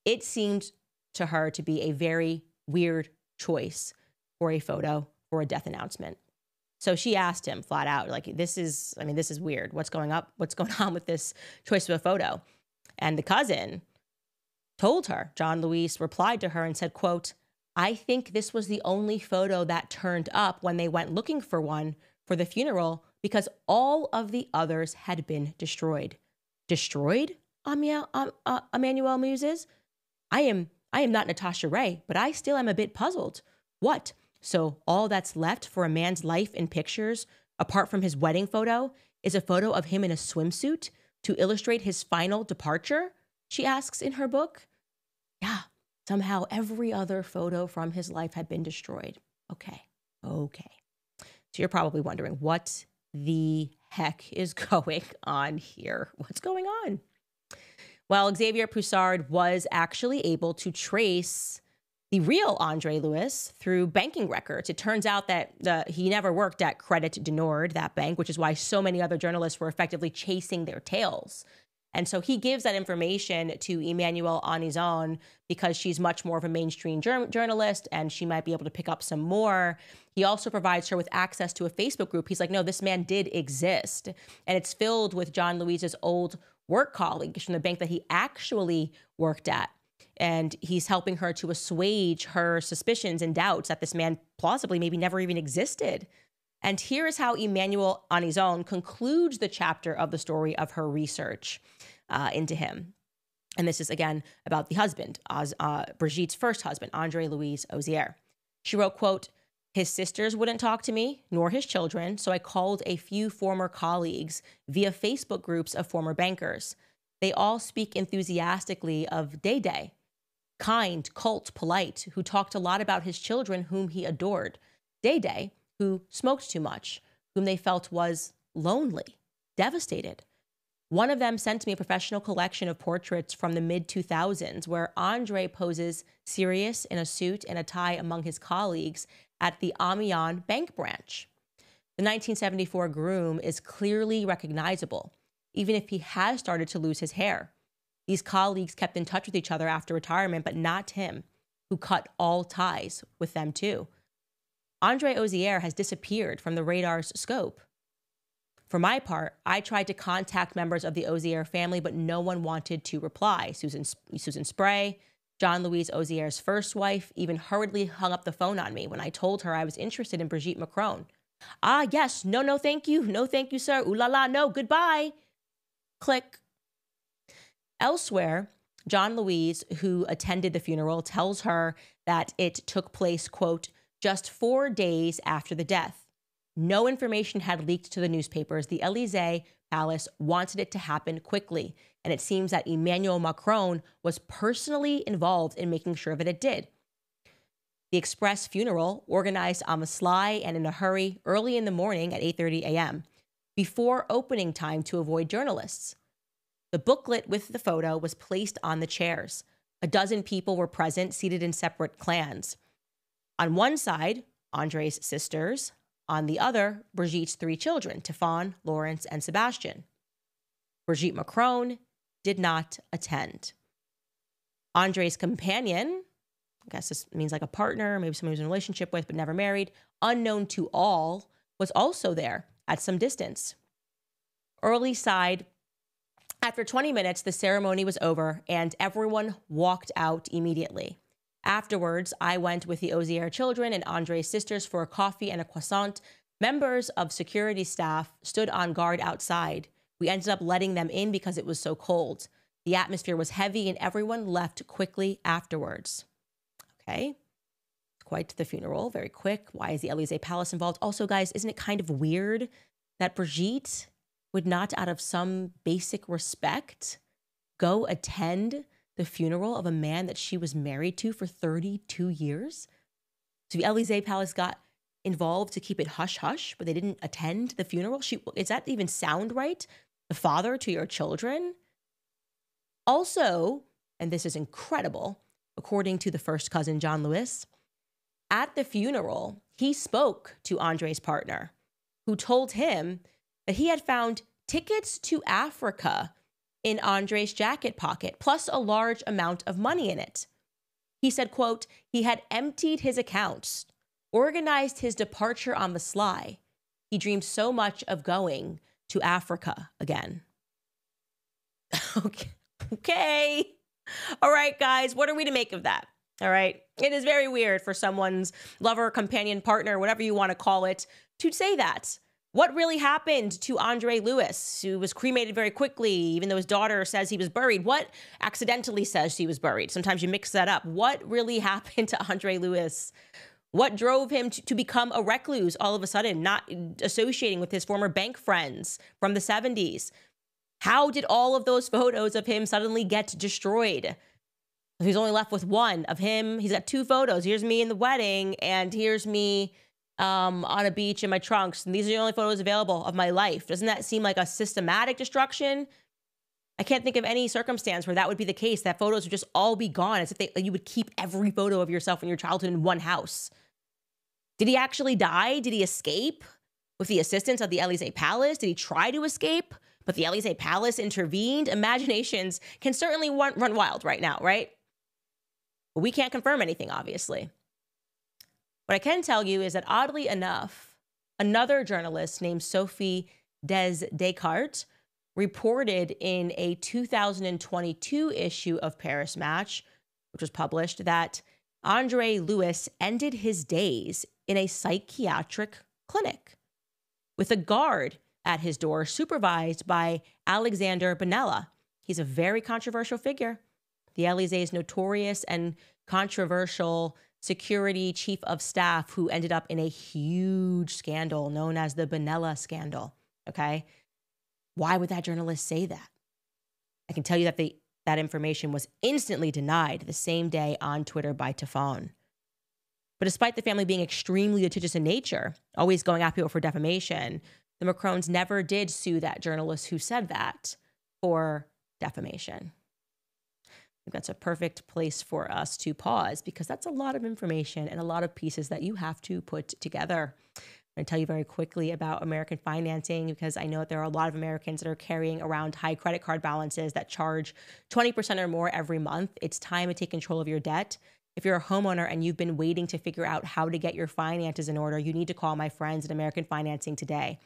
it seemed to her to be a very weird choice for a photo for a death announcement. So she asked him flat out, like, this is weird. What's going on with this choice of a photo? And the cousin told her, John Luis replied to her and said, quote, I think this was the only photo that turned up when they went looking for one for the funeral because all of the others had been destroyed. Destroyed? Emmanuel muses. I am not Natasha Ray, but I still am a bit puzzled. What? So all that's left for a man's life in pictures, apart from his wedding photo, is a photo of him in a swimsuit to illustrate his final departure? She asks in her book. Yeah, somehow every other photo from his life had been destroyed. Okay. So you're probably wondering, what the heck is going on here? What's going on? Well, Xavier Poussard was actually able to trace the real Andre Lewis through banking records. It turns out that he never worked at Credit du Nord, that bank, which is why so many other journalists were effectively chasing their tails. And so he gives that information to Emmanuel Anizan because she's much more of a mainstream journalist and she might be able to pick up some more. He also provides her with access to a Facebook group. He's like, no, this man did exist. And it's filled with John Luis's old work colleagues from the bank that he actually worked at. And he's helping her to assuage her suspicions and doubts that this man plausibly maybe never even existed. And here is how Emmanuel Anizan concludes the chapter of the story of her research into him. And this is, again, about the husband, Brigitte's first husband, Andre Louis Ozier. She wrote, quote, his sisters wouldn't talk to me, nor his children, so I called a few former colleagues via Facebook groups of former bankers. They all speak enthusiastically of Day, kind, cult, polite, who talked a lot about his children whom he adored. Day, who smoked too much, whom they felt was lonely, devastated. One of them sent me a professional collection of portraits from the mid-2000s where Andre poses serious in a suit and a tie among his colleagues at the Amiens bank branch. The 1974 groom is clearly recognizable, even if he has started to lose his hair. These colleagues kept in touch with each other after retirement, but not him, who cut all ties with them too. Andre Ozier has disappeared from the radar's scope. For my part, I tried to contact members of the Ozier family, but no one wanted to reply. Susan Spray, John Luis Ozier's first wife, even hurriedly hung up the phone on me when I told her I was interested in Brigitte Macron. Ah, yes, no, thank you. No, thank you, sir. Ooh la la, no, goodbye. Click. Elsewhere, John Luis, who attended the funeral, tells her that it took place, quote, just 4 days after the death. No information had leaked to the newspapers. The Élysée Palace wanted it to happen quickly, and it seems that Emmanuel Macron was personally involved in making sure that it did. The express funeral, organized on the sly and in a hurry early in the morning at 8:30 a.m., before opening time to avoid journalists. The booklet with the photo was placed on the chairs. A dozen people were present, seated in separate clans. On one side, Andre's sisters. On the other, Brigitte's 3 children, Stéphane, Lawrence, and Sebastian. Brigitte Macron did not attend. Andre's companion, I guess this means like a partner, maybe someone he was in a relationship with but never married, unknown to all, was also there at some distance. Early side, after 20 minutes, the ceremony was over and everyone walked out immediately. Afterwards, I went with the Ozier children and Andre's sisters for a coffee and a croissant. Members of security staff stood on guard outside. We ended up letting them in because it was so cold. The atmosphere was heavy and everyone left quickly afterwards. Okay. Quite the funeral, very quick. Why is the Élysée Palace involved? Also, guys, isn't it kind of weird that Brigitte would not, out of some basic respect, go attend the funeral of a man that she was married to for 32 years? So the Élysée Palace got involved to keep it hush-hush, but they didn't attend the funeral? Does that even sound right? The father to your children? Also, and this is incredible, according to the first cousin, John Lewis, at the funeral, he spoke to Andre's partner, who told him that he had found tickets to Africa in Andre's jacket pocket, plus a large amount of money in it. He said, quote, he had emptied his accounts, organized his departure on the sly. He dreamed so much of going to Africa again. Okay. All right, guys, what are we to make of that? All right. It is very weird for someone's lover, companion, partner, whatever you want to call it, to say that. What really happened to Andre Lewis, who was cremated very quickly, even though his daughter says he was buried? What accidentally says he was buried? Sometimes you mix that up. What really happened to Andre Lewis? What drove him to become a recluse all of a sudden, not associating with his former bank friends from the 70s? How did all of those photos of him suddenly get destroyed? He's only left with one of him. He's got two photos. Here's me in the wedding, and here's me on a beach in my trunks. And these are the only photos available of my life. Doesn't that seem like a systematic destruction? I can't think of any circumstance where that would be the case, that photos would just all be gone, as if you would keep every photo of yourself in your childhood in one house. Did he actually die? Did he escape with the assistance of the Élysée Palace? Did he try to escape, but the Élysée Palace intervened? Imaginations can certainly run wild right now, right? But we can't confirm anything, obviously. What I can tell you is that, oddly enough, another journalist named Sophie Descartes reported in a 2022 issue of Paris Match, which was published, that Andre Lewis ended his days in a psychiatric clinic with a guard at his door supervised by Alexander Benalla. He's a very controversial figure. The Élysées' notorious and controversial security chief of staff who ended up in a huge scandal known as the Benalla scandal, okay? Why would that journalist say that? I can tell you that that information was instantly denied the same day on Twitter by Tefon. But despite the family being extremely litigious in nature, always going after people for defamation, the Macrons never did sue that journalist who said that for defamation. I think that's a perfect place for us to pause, because that's a lot of information and a lot of pieces that you have to put together. I'm going to tell you very quickly about American financing, because I know that there are a lot of Americans that are carrying around high credit card balances that charge 20% or more every month. It's time to take control of your debt. If you're a homeowner and you've been waiting to figure out how to get your finances in order, you need to call my friends at American Financing today.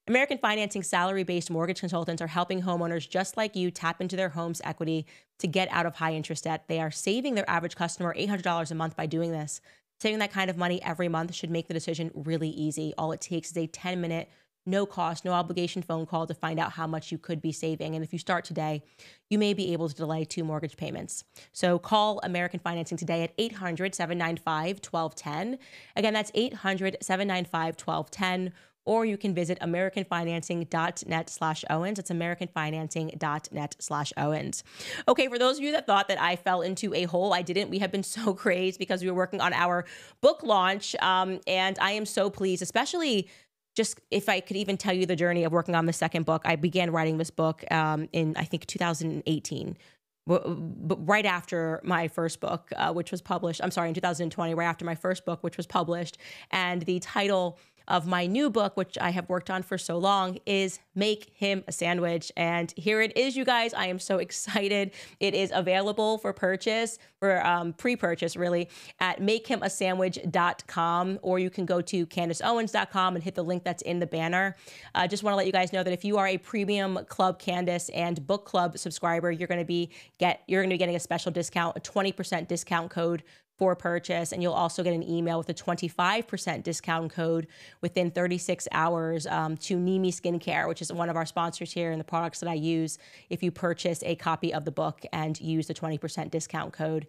American Financing salary-based mortgage consultants are helping homeowners just like you tap into their home's equity to get out of high-interest debt. They are saving their average customer $800 a month by doing this. Saving that kind of money every month should make the decision really easy. All it takes is a 10-minute, no-cost, no-obligation phone call to find out how much you could be saving. And if you start today, you may be able to delay 2 mortgage payments. So call American Financing today at 800-795-1210. Again, that's 800-795-1210. Or you can visit americanfinancing.net/Owens. It's americanfinancing.net/Owens. Okay, for those of you that thought that I fell into a hole, I didn't. We have been so crazed because we were working on our book launch. And I am so pleased, especially just if I could even tell you the journey of working on the second book. I began writing this book in, I think, 2018. But right after my first book, which was published, I'm sorry, in 2020, right after my first book, which was published. And the title of my new book, which I have worked on for so long, is Make Him a Sandwich. And here it is, you guys. I am so excited. It is available for purchase, for pre-purchase really, at makehimasandwich.com, or you can go to CandaceOwens.com and hit the link that's in the banner. I just want to let you guys know that if you are a premium Club Candace and Book Club subscriber, you're going to be getting a special discount, a 20% discount code for purchase. And you'll also get an email with a 25% discount code within 36 hours to Nimi Skincare, which is one of our sponsors here and the products that I use if you purchase a copy of the book and use the 20% discount code.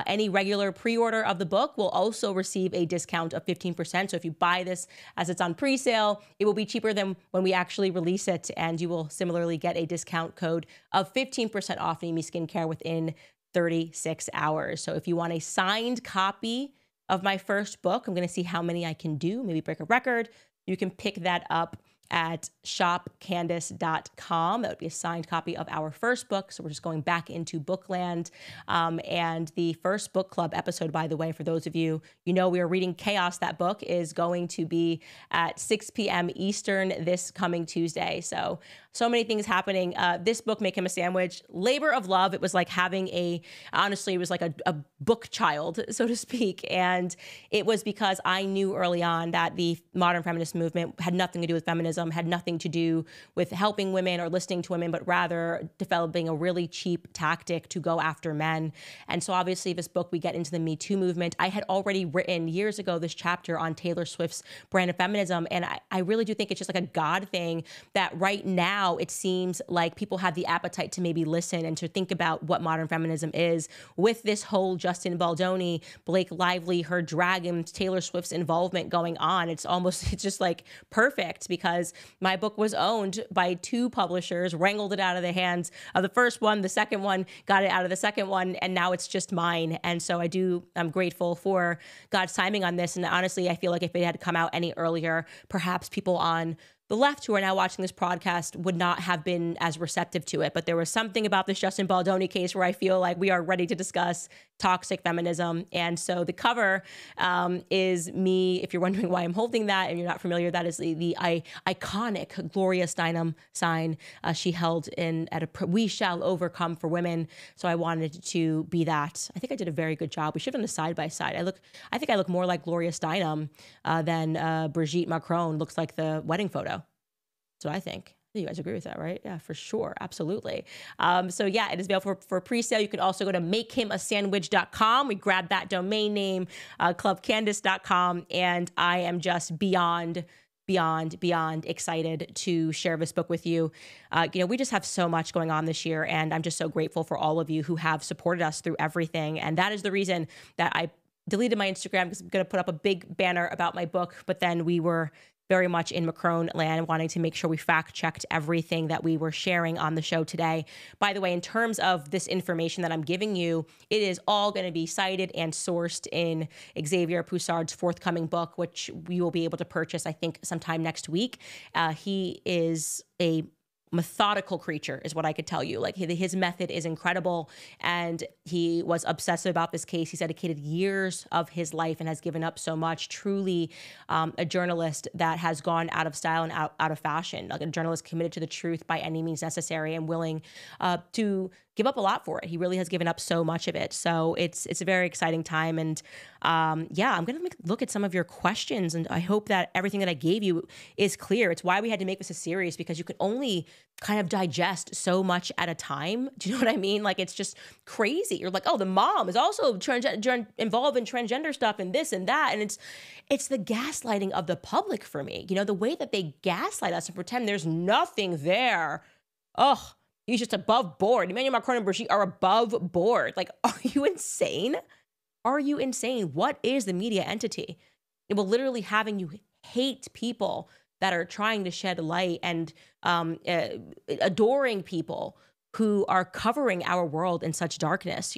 Any regular pre-order of the book will also receive a discount of 15%. So if you buy this as it's on pre-sale, it will be cheaper than when we actually release it. And you will similarly get a discount code of 15% off Nimi Skincare within 36 hours. So if you want a signed copy of my first book, I'm going to see how many I can do, maybe break a record. You can pick that up at shopcandace.com. That would be a signed copy of our first book. So we're just going back into bookland. And the first book club episode, by the way, for those of you, we are reading Chaos. That book is going to be at 6 p.m. Eastern this coming Tuesday. So many things happening. This book, Make Him a Sandwich, labor of love. It was like having honestly, it was like a book child, so to speak. And it was because I knew early on that the modern feminist movement had nothing to do with feminism, had nothing to do with helping women or listening to women, but rather developing a really cheap tactic to go after men. And so obviously this book, we get into the Me Too movement. I had already written years ago this chapter on Taylor Swift's brand of feminism. And I really do think it's just like a God thing that right now it seems like people have the appetite to maybe listen and to think about what modern feminism is with this whole Justin Baldoni, Blake Lively, her dragon, Taylor Swift's involvement going on. It's just like perfect because my book was owned by two publishers, wrangled it out of the hands of the first one, the second one got it out of the second one, and now it's just mine. And so I'm grateful for God's timing on this. And honestly, I feel like if it had come out any earlier, perhaps people on the left who are now watching this podcast would not have been as receptive to it. But there was something about this Justin Baldoni case where I feel like we are ready to discuss toxic feminism. And so the cover is me. If you're wondering why I'm holding that and you're not familiar, that is the iconic Gloria Steinem sign she held at a We Shall Overcome for women. So I wanted to be that. I think I did a very good job. We should have done a side by side. I think I look more like Gloria Steinem than Brigitte Macron looks like the wedding photo. That's what I think. You guys agree with that, right? Yeah, for sure. Absolutely. So yeah, it is available for pre-sale. You can also go to makehimasandwich.com. We grabbed that domain name, clubcandace.com. And I am just beyond excited to share this book with you. We just have so much going on this year, and I'm just so grateful for all of you who have supported us through everything. And that is the reason that I deleted my Instagram, because I'm going to put up a big banner about my book, but then we were very much in Macron land, wanting to make sure we fact-checked everything that we were sharing on the show today. By the way, in terms of this information that I'm giving you, it is all going to be cited and sourced in Xavier Poussard's forthcoming book, which we will be able to purchase, I think, sometime next week. He is a methodical creature is what I could tell you. Like his method is incredible, and he was obsessive about this case. He's dedicated years of his life and has given up so much. Truly a journalist that has gone out of style and out of fashion, like a journalist committed to the truth by any means necessary and willing to give up a lot for it. He really has given up so much of it. So it's a very exciting time. And yeah, I'm going to look at some of your questions, and I hope that everything that I gave you is clear. It's why we had to make this a series, because you can only kind of digest so much at a time. Do you know what I mean? Like, it's just crazy. You're like, oh, the mom is also involved in transgender stuff and this and that. And it's the gaslighting of the public for me. The way that they gaslight us and pretend there's nothing there. Oh, he's just above board. Emmanuel Macron and Brigitte are above board. Like, are you insane? Are you insane? What is the media entity? It will literally having you hate people that are trying to shed light and adoring people who are covering our world in such darkness,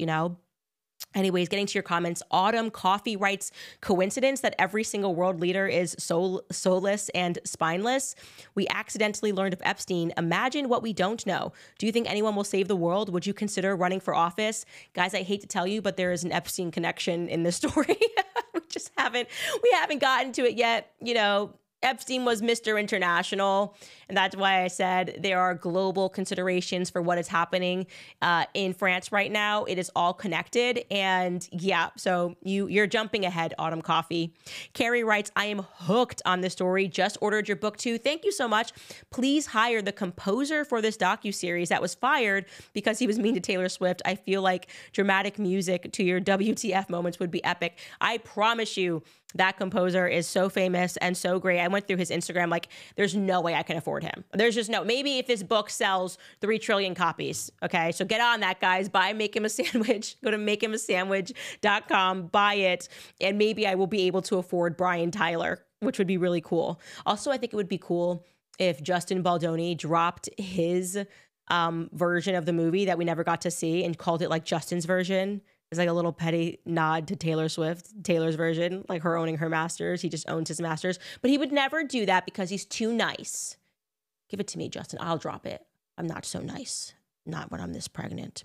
Anyways, getting to your comments, Autumn Coffee writes, coincidence that every single world leader is soulless and spineless? We accidentally learned of Epstein. Imagine what we don't know. Do you think anyone will save the world? Would you consider running for office? Guys, I hate to tell you, but there is an Epstein connection in this story. We haven't gotten to it yet. Epstein was Mr. International. And that's why I said there are global considerations for what is happening in France right now. It is all connected. And yeah, so you're jumping ahead, Autumn Coffee. Carrie writes, I am hooked on this story. Just ordered your book too. Thank you so much. Please hire the composer for this docuseries that was fired because he was mean to Taylor Swift. I feel like dramatic music to your WTF moments would be epic. I promise you, that composer is so famous and so great. I went through his Instagram, like, there's no way I can afford him. There's just no, maybe if this book sells 3 trillion copies. Okay, so get on that, guys. Buy Make Him a Sandwich. Go to makehimasandwich.com, buy it, and maybe I will be able to afford Brian Tyler, which would be really cool. Also, I think it would be cool if Justin Baldoni dropped his version of the movie that we never got to see and called it like Justin's version. It's like a little petty nod to Taylor Swift, Taylor's version, like her owning her masters. He just owns his masters. But he would never do that because he's too nice. Give it to me, Justin. I'll drop it. I'm not so nice. Not when I'm this pregnant.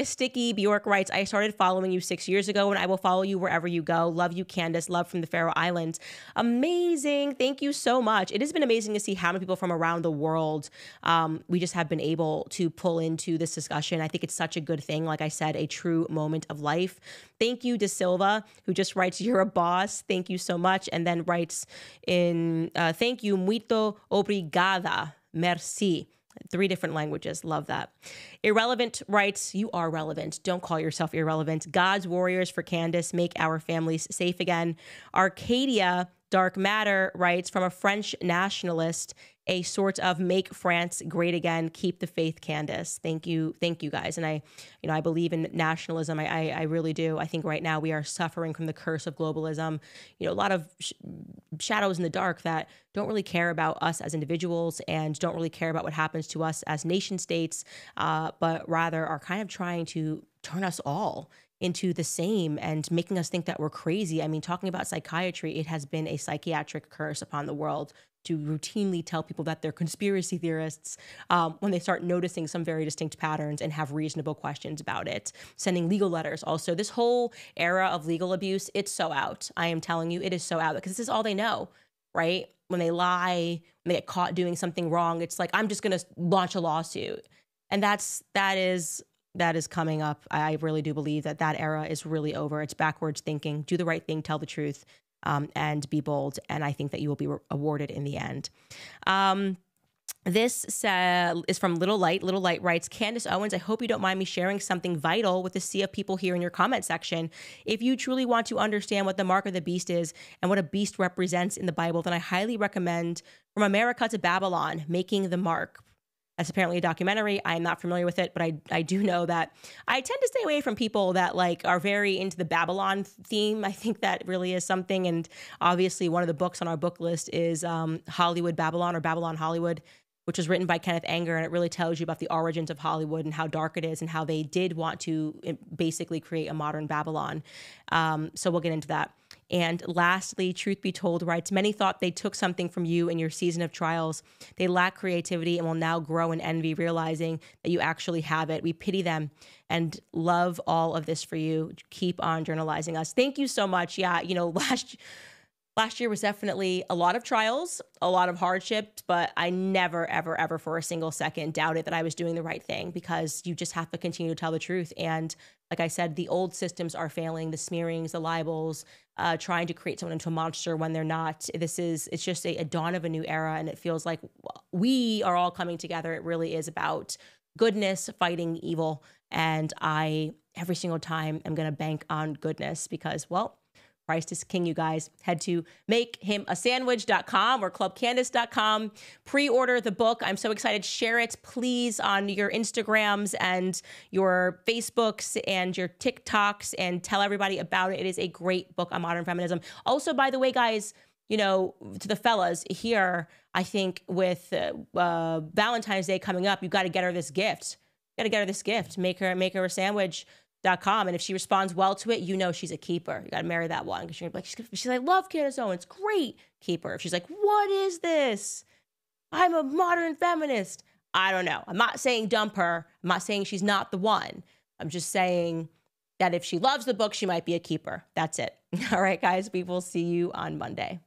Sticky Bjork writes, I started following you 6 years ago and I will follow you wherever you go. Love you, Candace. Love from the Faroe Islands. Amazing. Thank you so much. It has been amazing to see how many people from around the world we just have been able to pull into this discussion. I think it's such a good thing. Like I said, a true moment of life. Thank you, De Silva, who just writes, you're a boss. Thank you so much. And then writes in, thank you, muito obrigada. Merci. 3 different languages. Love that. Irrelevant writes, you are relevant. Don't call yourself irrelevant. God's warriors for Candace. Make our families safe again. Arcadia Dark Matter writes, from a French nationalist, a sort of make France great again. Keep the faith, Candace. Thank you guys. And I believe in nationalism. I really do. I think right now we are suffering from the curse of globalism. A lot of shadows in the dark that don't really care about us as individuals and don't really care about what happens to us as nation states, but rather are kind of trying to turn us all into the same and making us think that we're crazy. I mean, talking about psychiatry, it has been a psychiatric curse upon the world to routinely tell people that they're conspiracy theorists when they start noticing some very distinct patterns and have reasonable questions about it. Sending legal letters. Also, this whole era of legal abuse, it's so out. I am telling you, it is so out because this is all they know, right? When they lie, when they get caught doing something wrong, it's like, I'm just going to launch a lawsuit. And that is coming up. I really do believe that era is really over. It's backwards thinking. Do the right thing, tell the truth, and be bold. And I think that you will be awarded in the end. This is from Little Light. Little Light writes, Candace Owens, I hope you don't mind me sharing something vital with the sea of people here in your comment section. If you truly want to understand what the mark of the beast is and what a beast represents in the Bible, then I highly recommend From America to Babylon, Making the Mark. That's apparently a documentary. I'm not familiar with it, but I do know that I tend to stay away from people that are very into the Babylon theme. I think that really is something. And obviously one of the books on our book list is Hollywood Babylon or Babylon Hollywood, which was written by Kenneth Anger. And it really tells you about the origins of Hollywood and how dark it is and how they did want to basically create a modern Babylon. So we'll get into that. And lastly, Truth Be Told writes, many thought they took something from you in your season of trials. They lack creativity and will now grow in envy, realizing that you actually have it. We pity them and love all of this for you. Keep on journalizing us. Thank you so much. Yeah, last year was definitely a lot of trials, a lot of hardships, but I never, ever, ever for a single second doubted that I was doing the right thing because you just have to continue to tell the truth. And like I said, the old systems are failing, the smearings, the libels, trying to create someone into a monster when they're not. It's just a dawn of a new era. And it feels like we are all coming together. It really is about goodness fighting evil. And I, every single time, am going to bank on goodness because, well, Christ is King, you guys. Head to makehimasandwich.com or clubcandace.com. Pre-order the book. I'm so excited. Share it, please, on your Instagrams and your Facebooks and your TikToks and tell everybody about it. It is a great book on modern feminism. Also, by the way, guys, to the fellas here, I think with Valentine's Day coming up, you got to get her this gift. Make her a sandwich. .com. And if she responds well to it, she's a keeper. You got to marry that one. Because you're like, she's like, love Candace Owens. Great. Keep her. If she's like, what is this? I'm a modern feminist. I don't know. I'm not saying dump her. I'm not saying she's not the one. I'm just saying that if she loves the book, she might be a keeper. That's it. All right, guys, we will see you on Monday.